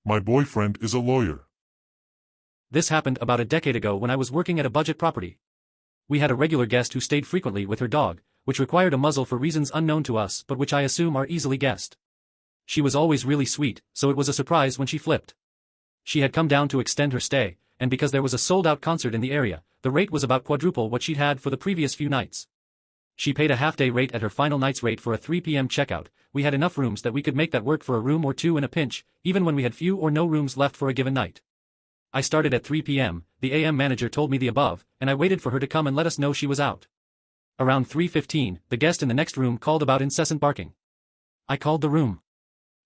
My boyfriend is a lawyer. This happened about a decade ago when I was working at a budget property. We had a regular guest who stayed frequently with her dog, which required a muzzle for reasons unknown to us but which I assume are easily guessed. She was always really sweet, so it was a surprise when she flipped. She had come down to extend her stay, and because there was a sold-out concert in the area, the rate was about quadruple what she'd had for the previous few nights. She paid a half-day rate at her final night's rate for a 3 p.m. checkout. We had enough rooms that we could make that work for a room or two in a pinch, even when we had few or no rooms left for a given night. I started at 3 p.m., the AM manager told me the above, and I waited for her to come and let us know she was out. Around 3:15, the guest in the next room called about incessant barking. I called the room.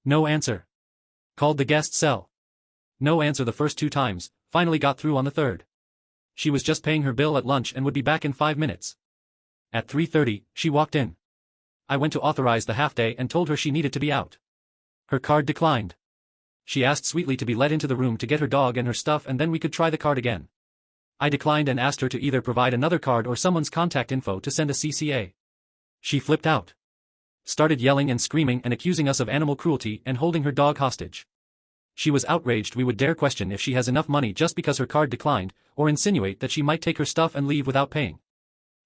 No answer. Called the guest cell. No answer the first 2 times, finally got through on the third. She was just paying her bill at lunch and would be back in 5 minutes. At 3:30, she walked in. I went to authorize the half-day and told her she needed to be out. Her card declined. She asked sweetly to be let into the room to get her dog and her stuff and then we could try the card again. I declined and asked her to either provide another card or someone's contact info to send a CCA. She flipped out. Started yelling and screaming and accusing us of animal cruelty and holding her dog hostage. She was outraged we would dare question if she has enough money just because her card declined, or insinuate that she might take her stuff and leave without paying.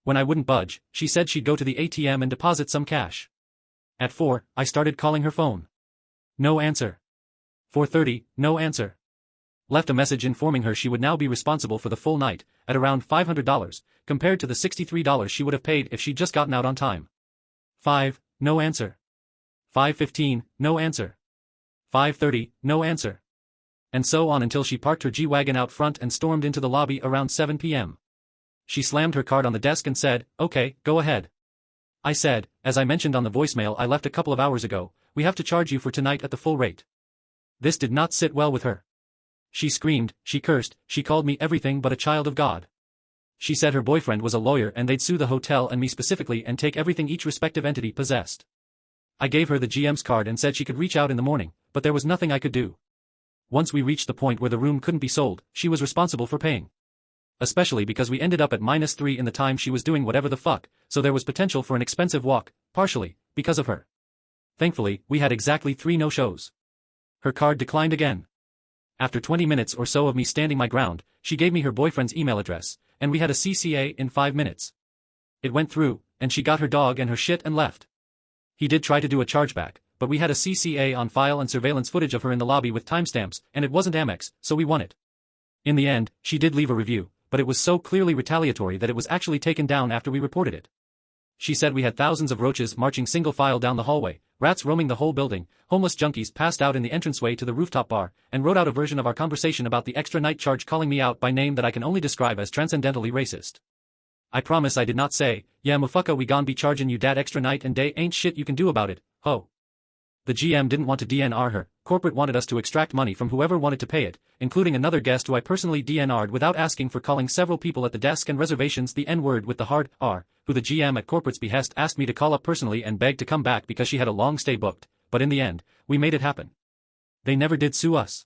When I wouldn't budge, she said she'd go to the ATM and deposit some cash. At 4, I started calling her phone. No answer. 4:30, no answer. Left a message informing her she would now be responsible for the full night, at around $500, compared to the $63 she would have paid if she'd just gotten out on time. 5, no answer. 5:15, no answer. 5:30, no answer. And so on until she parked her G-Wagon out front and stormed into the lobby around 7 p.m. She slammed her card on the desk and said, "Okay, go ahead." I said, "As I mentioned on the voicemail I left a couple of hours ago, we have to charge you for tonight at the full rate." This did not sit well with her. She screamed, she cursed, she called me everything but a child of God. She said her boyfriend was a lawyer and they'd sue the hotel and me specifically and take everything each respective entity possessed. I gave her the GM's card and said she could reach out in the morning, but there was nothing I could do. Once we reached the point where the room couldn't be sold, she was responsible for paying. Especially because we ended up at -3 in the time she was doing whatever the fuck, so there was potential for an expensive walk, partially, because of her. Thankfully, we had exactly 3 no-shows. Her card declined again. After 20 minutes or so of me standing my ground, she gave me her boyfriend's email address, and we had a CCA in 5 minutes. It went through, and she got her dog and her shit and left. He did try to do a chargeback, but we had a CCA on file and surveillance footage of her in the lobby with timestamps, and it wasn't Amex, so we won it. In the end, she did leave a review, but it was so clearly retaliatory that it was actually taken down after we reported it. She said we had thousands of roaches marching single file down the hallway, rats roaming the whole building, homeless junkies passed out in the entranceway to the rooftop bar, and wrote out a version of our conversation about the extra night charge calling me out by name that I can only describe as transcendentally racist. I promise I did not say, "Yeah motherfucker, we gon' be charging you dat extra night and day ain't shit you can do about it, ho." The GM didn't want to DNR her, corporate wanted us to extract money from whoever wanted to pay it, including another guest who I personally DNR'd without asking for, calling several people at the desk and reservations the N-word with the hard R, who the GM at corporate's behest asked me to call up personally and beg to come back because she had a long stay booked, but in the end, we made it happen. They never did sue us.